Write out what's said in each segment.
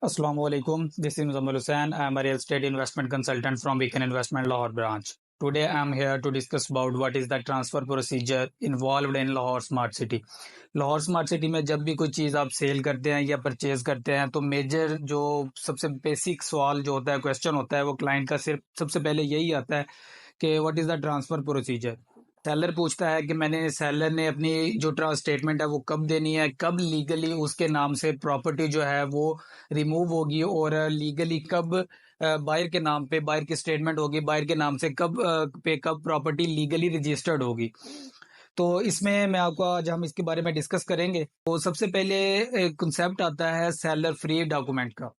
Assalamu alaikum. This is Muzammil Hussain. I am a real estate investment consultant from Beacon Investment Lahore branch. Today I am here to discuss about what is the transfer procedure involved in Lahore Smart City. Lahore smart city में जब भी कोई चीज़ आप cell करते हैं या purchase करते हैं तो मेजर जो सबसे बेसिक सवाल जो होता है क्वेश्चन होता है वो क्लाइंट का सिर्फ सबसे पहले यही आता है कि what is the transfer procedure. Seller पूछता है कि सेलर ने अपनी जो स्टेटमेंट है वो कब देनी है, कब लीगली उसके नाम से प्रॉपर्टी जो है वो रिमूव होगी और लीगली कब बायर के नाम पे बायर की स्टेटमेंट होगी, बायर के नाम से कब प्रॉपर्टी लीगली रजिस्टर्ड होगी। तो इसमें मैं आपको आज हम इसके बारे में डिस्कस करेंगे। तो सबसे पहले एक कंसेप्ट आता है सेलर फ्री डॉक्यूमेंट का।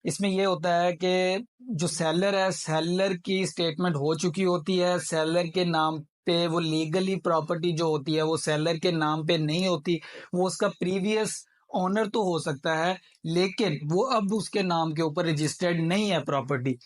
इसमें ये होता है कि जो सेलर है, सेलर की स्टेटमेंट हो चुकी होती है, सेलर के नाम पे वो लीगली प्रॉपर्टी जो होती है वो सेलर के नाम पे नहीं होती। वो उसका प्रीवियस ऑनर तो हो सकता है लेकिन वो अब उसके नाम के ऊपर रजिस्टर्ड नहीं है प्रॉपर्टी,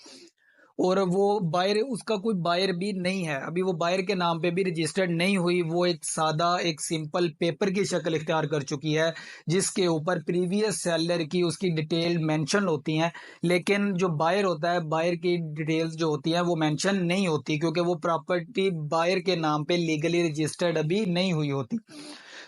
और वो बायर उसका कोई बायर भी नहीं है, अभी वो बायर के नाम पे भी रजिस्टर्ड नहीं हुई। वो एक सादा एक सिंपल पेपर की शक्ल इख्तियार कर चुकी है जिसके ऊपर प्रीवियस सेलर की उसकी डिटेल मेंशन होती हैं, लेकिन जो बायर होता है बायर की डिटेल्स जो होती हैं वो मेंशन नहीं होती क्योंकि वो प्रॉपर्टी बायर के नाम पे लीगली रजिस्टर्ड अभी नहीं हुई होती।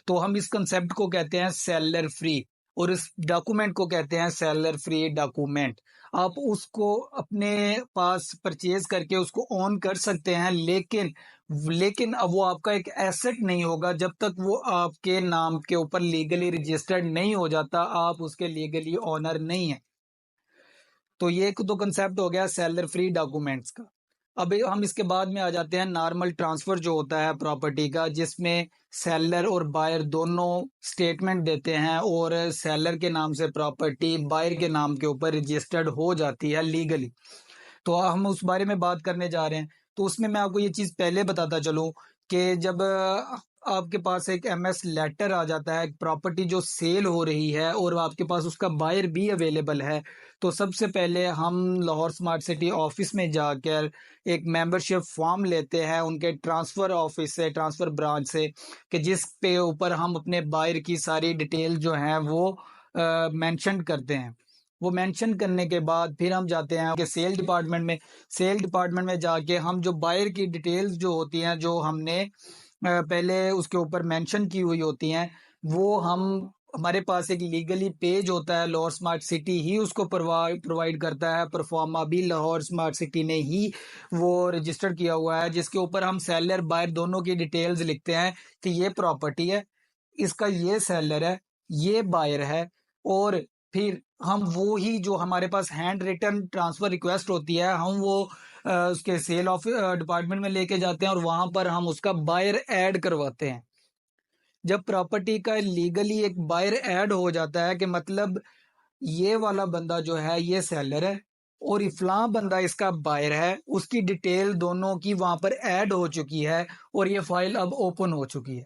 तो हम इस कंसेप्ट को कहते हैं सेलर फ्री और इस डॉक्यूमेंट को कहते हैं सेलर फ्री डॉक्यूमेंट। आप उसको अपने पास परचेज करके उसको ऑन कर सकते हैं, लेकिन लेकिन अब वो आपका एक एसेट नहीं होगा जब तक वो आपके नाम के ऊपर लीगली रजिस्टर्ड नहीं हो जाता। आप उसके लीगली ऑनर नहीं है। तो ये एक तो कंसेप्ट हो गया सेलर फ्री डॉक्यूमेंट्स का। अब हम इसके बाद में आ जाते हैं नॉर्मल ट्रांसफर जो होता है प्रॉपर्टी का, जिसमें सेलर और बायर दोनों स्टेटमेंट देते हैं और सेलर के नाम से प्रॉपर्टी बायर के नाम के ऊपर रजिस्टर्ड हो जाती है लीगली। तो हम उस बारे में बात करने जा रहे हैं। तो उसमें मैं आपको ये चीज़ पहले बताता चलूं कि जब आपके पास एक एमएस लेटर आ जाता है, प्रॉपर्टी जो सेल हो रही है और आपके पास उसका बायर भी अवेलेबल है, तो सबसे पहले हम लाहौर स्मार्ट सिटी ऑफिस में जाकर एक मेंबरशिप फॉर्म लेते हैं उनके ट्रांसफ़र ऑफिस से, ट्रांसफ़र ब्रांच से, कि जिस पे ऊपर हम अपने बायर की सारी डिटेल जो हैं वो मेंशन करते हैं। वो मेंशन करने के बाद फिर हम जाते हैं कि सेल डिपार्टमेंट में। सेल डिपार्टमेंट में जाके हम जो बायर की डिटेल्स जो होती हैं जो हमने पहले उसके ऊपर मेंशन की हुई होती हैं, वो हम हमारे पास एक लीगली पेज होता है, लाहौर स्मार्ट सिटी ही उसको प्रोवाइड करता है। परफॉर्मा भी लाहौर स्मार्ट सिटी ने ही वो रजिस्टर किया हुआ है, जिसके ऊपर हम सेलर बायर दोनों की डिटेल्स लिखते हैं कि ये प्रॉपर्टी है, इसका ये सेलर है, ये बायर है। और फिर हम वो ही जो हमारे पास हैंड रिटन ट्रांसफर रिक्वेस्ट होती है हम वो उसके सेल ऑफ डिपार्टमेंट में लेके जाते हैं और वहां पर हम उसका बायर ऐड करवाते हैं। जब प्रॉपर्टी का लीगली एक बायर ऐड हो जाता है कि मतलब ये वाला बंदा जो है ये सेलर है और इफला बंदा इसका बायर है, उसकी डिटेल दोनों की वहां पर ऐड हो चुकी है और ये फाइल अब ओपन हो चुकी है।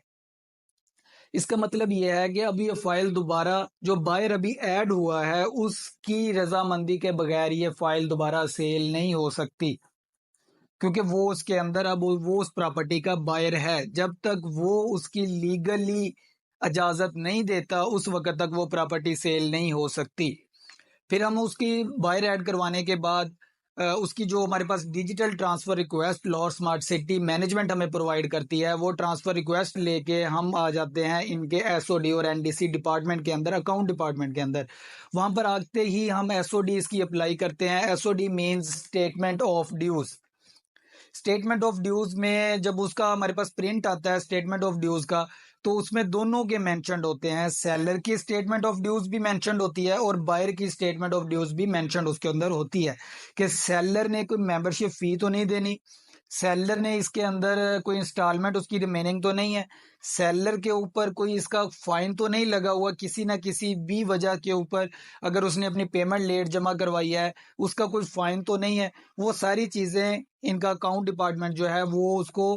इसका मतलब ये है कि अभी ये फाइल दोबारा जो बायर अभी ऐड हुआ है उसकी रजामंदी के बगैर ये फाइल दोबारा सेल नहीं हो सकती, क्योंकि वो उसके अंदर अब वो उस प्रॉपर्टी का बायर है। जब तक वो उसकी लीगली इजाजत नहीं देता उस वक्त तक वो प्रॉपर्टी सेल नहीं हो सकती। फिर हम उसकी बायर ऐड करवाने के बाद उसकी जो हमारे पास digital transfer request Lahore smart city management हमें प्रोवाइड करती है, वो ट्रांसफर रिक्वेस्ट लेके हम आ जाते हैं इनके एसओडी और एनडीसी डिपार्टमेंट के अंदर, अकाउंट डिपार्टमेंट के अंदर। वहां पर आते ही हम एसओडी इसकी अप्लाई करते हैं। SOD means statement of dues. Statement of dues में जब उसका हमारे पास प्रिंट आता है स्टेटमेंट ऑफ ड्यूज का, तो उसमें दोनों के मेंशनड होते हैं। सेलर की स्टेटमेंट ऑफ ड्यूज भी मेंशनड होती है और बायर की स्टेटमेंट ऑफ ड्यूज भी मेंशनड उसके अंदर होती है कि सेलर ने कोई मेंबरशिप फी तो नहीं देनी, सेलर ने इसके अंदर कोई इंस्टॉलमेंट उसकी रिमेनिंग तो नहीं है, सेलर के ऊपर कोई इसका फाइन तो नहीं लगा हुआ किसी ना किसी भी वजह के ऊपर, अगर उसने अपनी पेमेंट लेट जमा करवाई है उसका कोई फाइन तो नहीं है। वो सारी चीज़ें इनका अकाउंट डिपार्टमेंट जो है वो उसको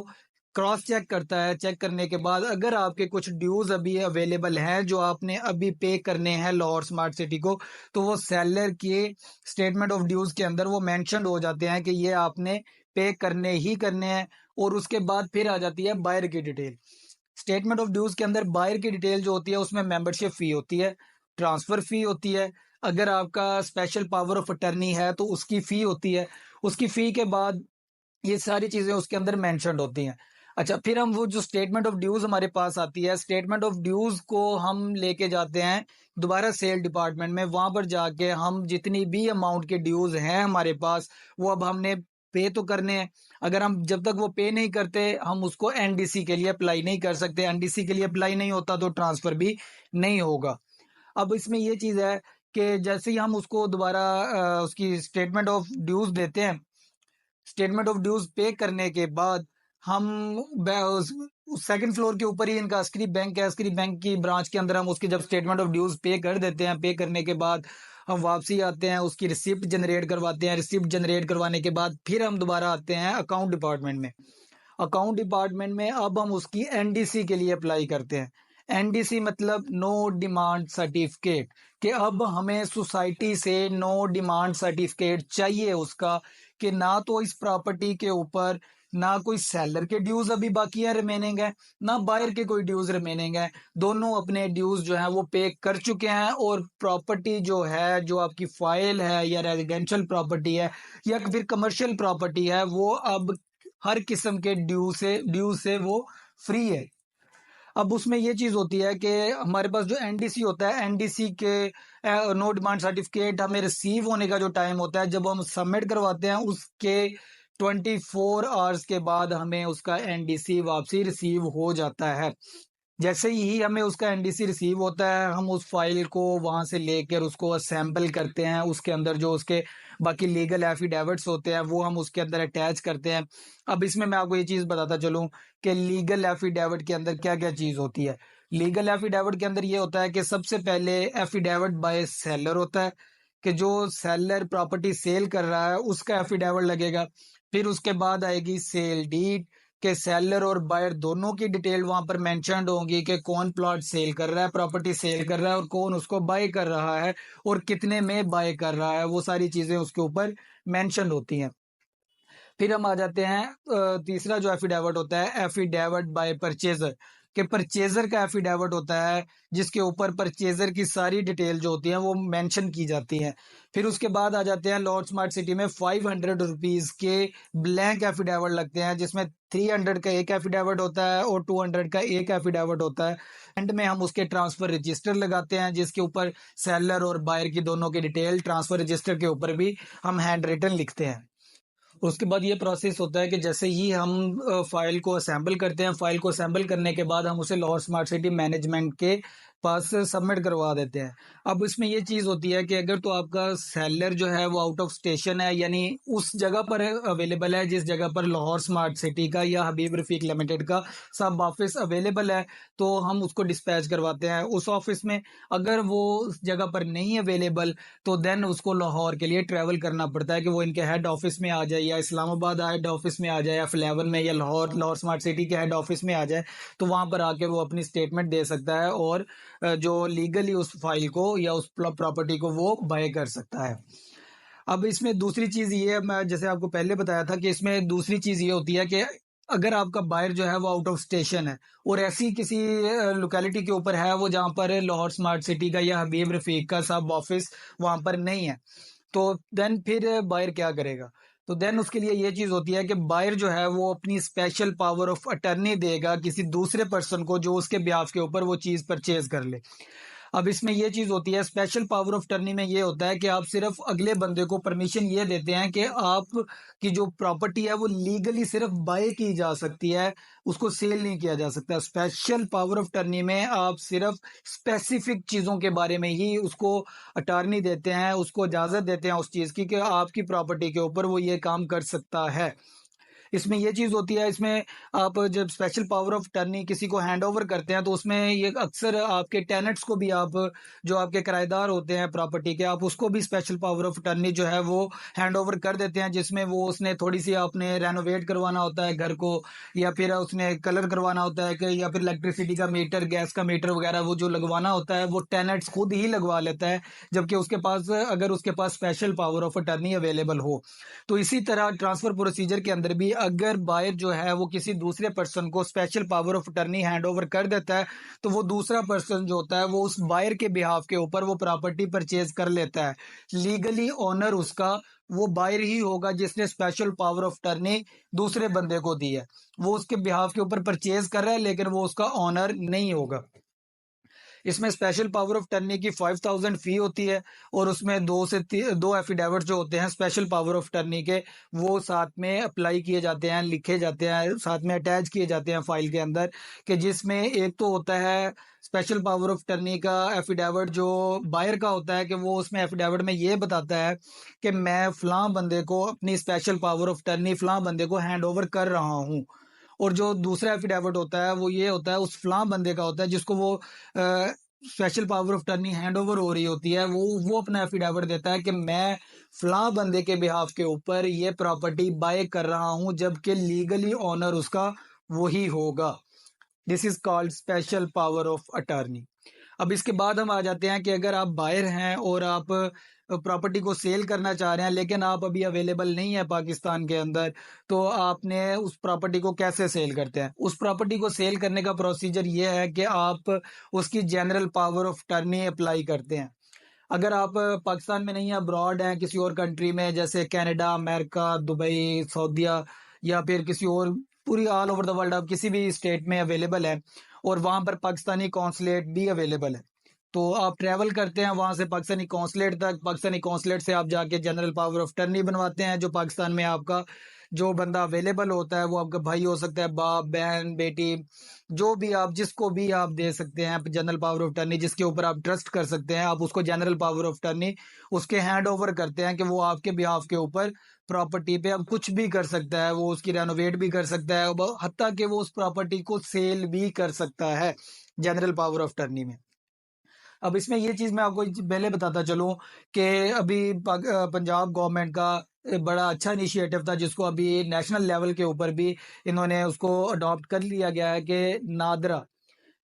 क्रॉस चेक करता है। चेक करने के बाद अगर आपके कुछ ड्यूज अभी अवेलेबल हैं जो आपने अभी पे करने हैं लाहौर स्मार्ट सिटी को, तो वो सेलर के स्टेटमेंट ऑफ ड्यूज के अंदर वो मेंशन हो जाते हैं कि ये आपने पे करने ही करने हैं। और उसके बाद फिर आ जाती है बायर की डिटेल। स्टेटमेंट ऑफ ड्यूज के अंदर बायर की डिटेल जो होती है उसमें मेंबरशिप फी होती है, ट्रांसफर फी होती है, अगर आपका स्पेशल पावर ऑफ अटर्नी है तो उसकी फी होती है, उसकी फी के बाद ये सारी चीजें उसके अंदर मेंशन्ड होती हैं। अच्छा, फिर हम वो जो स्टेटमेंट ऑफ ड्यूज हमारे पास आती है, स्टेटमेंट ऑफ ड्यूज को हम लेके जाते हैं दोबारा सेल डिपार्टमेंट में। वहां पर जाके हम जितनी भी अमाउंट के ड्यूज हैं हमारे पास, वो अब हमने पे तो करने हैं। अगर हम जब तक वो पे नहीं करते, हम उसको एनडीसी के लिए अप्लाई नहीं कर सकते। एनडीसी के लिए अप्लाई नहीं होता तो ट्रांसफर भी नहीं होगा। अब इसमें ये चीज है कि जैसे ही हम उसको दोबारा उसकी स्टेटमेंट ऑफ ड्यूज देते हैं, स्टेटमेंट ऑफ ड्यूज पे करने के बाद हम सेकंड फ्लोर के ऊपर ही इनका अस्करी बैंक है, अस्करी बैंक की ब्रांच के अंदर हम उसकी जब स्टेटमेंट ऑफ ड्यूज पे कर देते हैं, पे करने के बाद हम वापसी आते हैं, उसकी रिसिप्ट जनरेट करवाते हैं। रिसिप्ट जनरेट करवाने के बाद फिर हम दोबारा आते हैं अकाउंट डिपार्टमेंट में। अकाउंट डिपार्टमेंट में अब हम उसकी एनडीसी के लिए अप्लाई करते हैं। एनडीसी मतलब नो डिमांड सर्टिफिकेट, कि अब हमें सोसाइटी से नो डिमांड सर्टिफिकेट चाहिए उसका, कि ना तो इस प्रॉपर्टी के ऊपर ना कोई सेलर के ड्यूज अभी बाकी है रिमेनिंग है, ना बायर के कोई ड्यूज रिमेनिंग है। दोनों अपने ड्यूज जो है वो पे कर चुके हैं, और प्रॉपर्टी जो है, जो आपकी फाइल है या रेजिडेंशियल प्रॉपर्टी है या फिर कमर्शियल प्रॉपर्टी है, वो अब हर किस्म के ड्यू से वो फ्री है। अब उसमें ये चीज होती है कि हमारे पास जो एनडीसी होता है, एनडीसी के नो डिमांड सर्टिफिकेट हमें रिसीव होने का जो टाइम होता है, जब हम सबमिट करवाते हैं उसके 24 आवर्स के बाद हमें उसका एनडीसी वापसी रिसीव हो जाता है। जैसे ही हमें उसका एनडीसी रिसीव होता है, हम उस फाइल को वहां से लेकर उसको असेंबल करते हैं। उसके अंदर जो उसके बाकी लीगल एफिडेविट्स होते हैं वो हम उसके अंदर अटैच करते हैं। अब इसमें मैं आपको ये चीज बताता चलूं कि लीगल एफिडेविट के अंदर क्या क्या चीज होती है। लीगल एफिडेविट के अंदर ये होता है कि सबसे पहले एफिडेविट बाय सेलर होता है, कि जो सेलर प्रॉपर्टी सेल कर रहा है उसका एफिडेविट लगेगा। फिर उसके बाद आएगी सेल डीड, के सेलर और बायर दोनों की डिटेल वहां पर मेंशन्ड होंगी कि कौन प्लॉट सेल कर रहा है, प्रॉपर्टी सेल कर रहा है, और कौन उसको बाय कर रहा है और कितने में बाय कर रहा है। वो सारी चीजें उसके ऊपर मेंशन होती हैं। फिर हम आ जाते हैं तीसरा जो एफिडेविट होता है, एफिडेविट बाय परचेजर, कि परचेजर का एफिडेविट होता है जिसके ऊपर परचेजर की सारी डिटेल जो होती है वो मेंशन की जाती है। फिर उसके बाद आ जाते हैं लॉर्ड स्मार्ट सिटी में 500 रुपीज के ब्लैंक एफिडेविट लगते हैं, जिसमें 300 का एक एफिडेविट होता है और 200 का एक एफिडेविट होता है। एंड में हम उसके ट्रांसफर रजिस्टर लगाते हैं जिसके ऊपर सेलर और बायर की दोनों की डिटेल ट्रांसफर रजिस्टर के ऊपर भी हम हैंड रिटन लिखते हैं। उसके बाद ये प्रोसेस होता है कि जैसे ही हम फाइल को असेंबल करते हैं, फाइल को असेंबल करने के बाद हम उसे लाहौर स्मार्ट सिटी मैनेजमेंट के पास सबमिट करवा देते हैं। अब इसमें ये चीज़ होती है कि अगर तो आपका सेलर जो है वो आउट ऑफ स्टेशन है, यानी उस जगह पर अवेलेबल है जिस जगह पर लाहौर स्मार्ट सिटी का या हबीब रफीक लिमिटेड का सब ऑफिस अवेलेबल है, तो हम उसको डिस्पैच करवाते हैं उस ऑफिस में। अगर वो उस जगह पर नहीं अवेलेबल, तो देन उसको लाहौर के लिए ट्रैवल करना पड़ता है, कि वो इनके हेड ऑफिस में आ जाए, या इस्लामाबाद हेड ऑफिस में आ जाए, या F11 में, या लाहौर लाहौर स्मार्ट सिटी के हेड ऑफिस में आ जाए। तो वहां पर आकर वो अपनी स्टेटमेंट दे सकता है और जो लीगली उस फाइल को या उस प्रॉपर्टी को वो बाय कर सकता है। अब इसमें दूसरी चीज ये है, मैं जैसे आपको पहले बताया था कि इसमें दूसरी चीज ये होती है कि अगर आपका बायर जो है वो आउट ऑफ स्टेशन है और ऐसी किसी लोकेलिटी के ऊपर है वो जहां पर लाहौर स्मार्ट सिटी का या हबीब रफीक का सब ऑफिस वहां पर नहीं है, तो देन फिर बायर क्या करेगा? तो देन उसके लिए ये चीज होती है कि बायर जो है वो अपनी स्पेशल पावर ऑफ अटर्नी देगा किसी दूसरे पर्सन को जो उसके ब्याह के ऊपर वो चीज परचेज कर ले। अब इसमें ये चीज होती है, स्पेशल पावर ऑफ टर्नी में ये होता है कि आप सिर्फ अगले बंदे को परमिशन ये देते हैं कि आप की जो प्रॉपर्टी है वो लीगली सिर्फ बाय की जा सकती है, उसको सेल नहीं किया जा सकता। स्पेशल पावर ऑफ टर्नी में आप सिर्फ स्पेसिफिक चीजों के बारे में ही उसको अटॉर्नी देते हैं, उसको इजाजत देते हैं उस चीज की कि आपकी प्रॉपर्टी के ऊपर वो ये काम कर सकता है। इसमें ये चीज होती है, इसमें आप जब स्पेशल पावर ऑफ टर्नी किसी को हैंड ओवर करते हैं तो उसमें ये अक्सर आपके टेनेंट्स को भी, आप जो आपके किराएदार होते हैं प्रॉपर्टी के, आप उसको भी स्पेशल पावर ऑफ टर्नी जो है वो हैंड ओवर कर देते हैं, जिसमें वो उसने थोड़ी सी आपने रेनोवेट करवाना होता है घर को, या फिर उसने कलर करवाना होता है कि, या फिर इलेक्ट्रिसिटी का मीटर, गैस का मीटर वगैरह वो जो लगवाना होता है वो टेनेंट्स खुद ही लगवा लेता है, जबकि उसके पास, अगर उसके पास special power of attorney available हो। तो इसी तरह ट्रांसफर प्रोसीजर के अंदर भी अगर बायर जो है वो किसी दूसरे पर्सन को special power of attorney hand over कर देता है, तो वो दूसरा पर्सन जो होता है वो उस बायर के बिहाफ के ऊपर वो प्रॉपर्टी परचेज कर लेता है। लीगली ओनर उसका वो बायर ही होगा जिसने स्पेशल पावर ऑफ टर्नी दूसरे बंदे को दी है। वो उसके बिहाफ के ऊपर परचेज कर रहा है, लेकिन वो उसका ओनर नहीं होगा। इसमें स्पेशल पावर ऑफ टर्नी की 5000 फी होती है, और उसमें दो एफिडेविट जो होते हैं स्पेशल पावर ऑफ टर्नी के, वो साथ में अप्लाई किए जाते हैं, लिखे जाते हैं, साथ में अटैच किए जाते हैं फाइल के अंदर, कि जिसमें एक तो होता है स्पेशल पावर ऑफ टर्नी का एफिडेविट जो बायर का होता है, कि वो उसमें एफिडेविट में ये बताता है कि मैं फलां बंदे को अपनी स्पेशल पावर ऑफ टर्नी फलां बंदे को हैंड ओवर कर रहा हूँ। और जो दूसरा एफिडेविट होता है वो ये होता है उस फलां बंदे का होता है जिसको वो special power of टर्नी hand over हो रही होती है, वो अपना एफिडेविट देता है कि मैं फलां बंदे के बिहाफ के ऊपर ये प्रॉपर्टी बाय कर रहा हूं, जबकि लीगली ओनर उसका वही होगा। This is called special power of attorney. अब इसके बाद हम आ जाते हैं कि अगर आप बायर हैं और आप प्रॉपर्टी को सेल करना चाह रहे हैं, लेकिन आप अभी अवेलेबल नहीं है पाकिस्तान के अंदर, तो आपने उस प्रॉपर्टी को कैसे सेल करते हैं? उस प्रॉपर्टी को सेल करने का प्रोसीजर ये है कि आप उसकी जनरल पावर ऑफ टर्नी अप्लाई करते हैं। अगर आप पाकिस्तान में नहीं है, अब्रॉड हैं किसी और कंट्री में, जैसे कनाडा, अमेरिका, दुबई, सऊदीया, या फिर किसी और पूरी ऑल ओवर द वर्ल्ड आप किसी भी स्टेट में अवेलेबल है, और वहां पर पाकिस्तानी कौंसलेट भी अवेलेबल है, तो आप ट्रैवल करते हैं वहां से पाकिस्तानी कौंसलेट तक, पाकिस्तानी कौंसलेट से आप जाके जनरल पावर ऑफ टर्नी बनवाते हैं। जो पाकिस्तान में आपका जो बंदा अवेलेबल होता है, वो आपका भाई हो सकता है, बाप, बहन, बेटी, जो भी आप जिसको भी आप दे सकते हैं जनरल पावर ऑफ टर्नी, जिसके ऊपर आप ट्रस्ट कर सकते हैं, आप उसको जनरल पावर ऑफ टर्नी उसके हैंड ओवर करते हैं कि वो आपके बिहाफ के ऊपर प्रॉपर्टी पे अब कुछ भी कर सकता है, वो उसकी रेनोवेट भी कर सकता है, हत्ता कि वो उस प्रॉपर्टी को सेल भी कर सकता है जनरल पावर ऑफ टर्नी में। अब इसमें ये चीज़ मैं आपको पहले बताता चलूँ कि अभी पंजाब गवर्नमेंट का बड़ा अच्छा इनिशिएटिव था, जिसको अभी नेशनल लेवल के ऊपर भी इन्होंने उसको अडॉप्ट कर लिया गया है, कि नादरा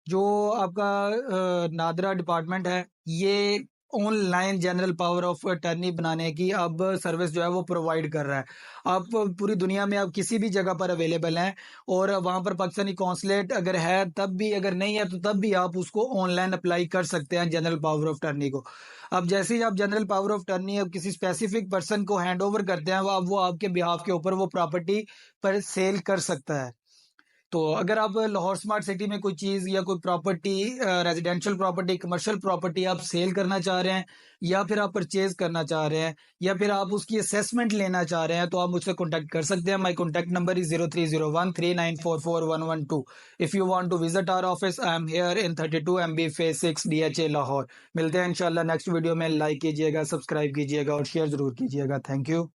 जो आपका नादरा डिपार्टमेंट है, ये online general power of attorney बनाने की अब सर्विस जो है वो प्रोवाइड कर रहा है। आप पूरी दुनिया में आप किसी भी जगह पर अवेलेबल हैं, और वहां पर पाकिस्तानी कौंसलेट अगर है तब भी, अगर नहीं है तो तब भी आप उसको ऑनलाइन अप्लाई कर सकते हैं जनरल पावर ऑफ टर्नी को। अब जैसे ही आप जनरल पावर ऑफ टर्नी अब किसी स्पेसिफिक पर्सन को हैंड ओवर करते हैं, वो आपके बिहाफ के ऊपर वो प्रॉपर्टी पर सेल कर सकता है। तो अगर आप लाहौर स्मार्ट सिटी में कोई चीज़ या कोई property, residential property, commercial property आप सेल करना चाह रहे हैं, या फिर आप परचेज करना चाह रहे हैं, या फिर आप उसकी असेसमेंट लेना चाह रहे हैं, तो आप मुझसे कॉन्टैक्ट कर सकते हैं। My contact number is 030139444112। If you want to visit our office, I am here in 32 MB phase 6 DHA Lahore. मिलते हैं इंशाल्लाह नेक्स्ट वीडियो में। लाइक कीजिएगा, सब्सक्राइब कीजिएगा और शेयर जरूर कीजिएगा। Thank you.